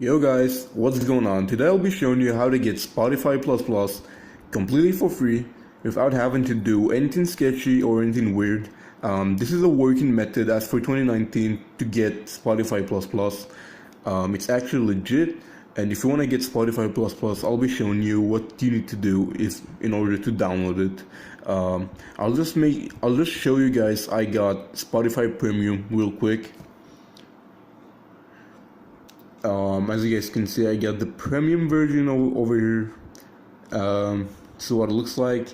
Yo guys, what's going on? Today I'll be showing you how to get Spotify Plus Plus completely for free without having to do anything sketchy or anything weird. This is a working method as for 2019 to get Spotify Plus Plus. It's actually legit, and if you want to get Spotify Plus Plus, I'll be showing you what you need to do is in order to download it. I'll just show you guys. I got Spotify Premium real quick. As you guys can see, I got the premium version over here. So what it looks like,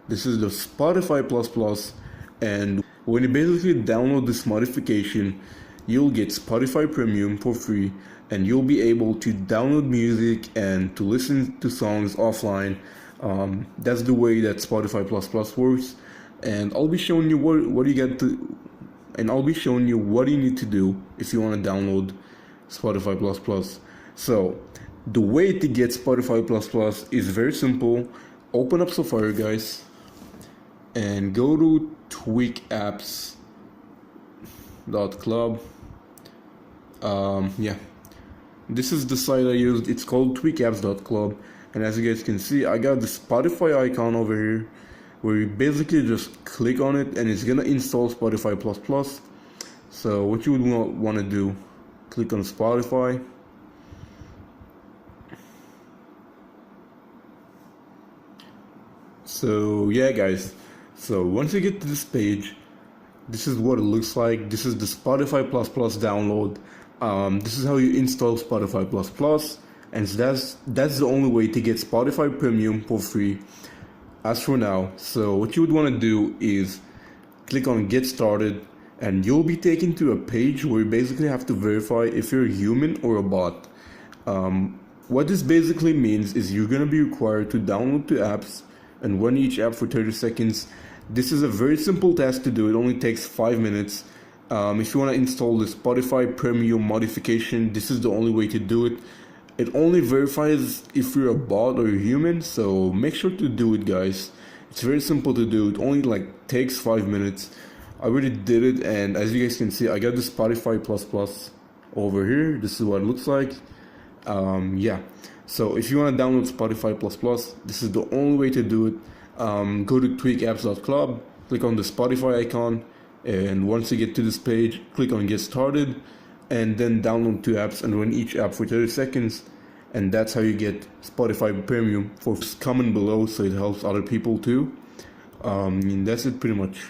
this is the Spotify Plus Plus, and when you basically download this modification, you'll get Spotify Premium for free, and you'll be able to download music and to listen to songs offline. That's the way that Spotify Plus Plus works, and I'll be showing you what you get to, and I'll be showing you what you need to do if you want to download Spotify Plus Plus. So the way to get Spotify Plus Plus is very simple. Open up Safari, guys, and go to tweakapps.club. Yeah, this is the site I used. It's called tweakapps.club, and as you guys can see, I got the Spotify icon over here, where you basically just click on it and it's gonna install Spotify Plus Plus. So what you would want to do, click on Spotify. So yeah guys, so once you get to this page, this is what it looks like. This is the Spotify Plus Plus download. This is how you install Spotify Plus Plus, and that's the only way to get Spotify Premium for free as for now. So what you would want to do is click on Get Started, and you'll be taken to a page where you basically have to verify if you're a human or a bot. What this basically means is you're going to be required to download 2 apps and run each app for 30 seconds. This is a very simple task to do. It only takes 5 minutes. If you want to install the Spotify Premium modification, this is the only way to do it. It only verifies if you're a bot or a human, so make sure to do it, guys. It's very simple to do. It only takes 5 minutes. I already did it, and as you guys can see, I got the Spotify Plus Plus over here. This is what it looks like. Yeah, so if you want to download Spotify Plus Plus, this is the only way to do it. Go to tweakapps.club, click on the Spotify icon, and once you get to this page, click on Get Started, and then download 2 apps and run each app for 30 seconds. And that's how you get Spotify Premium. For comment below so it helps other people too. And that's it pretty much.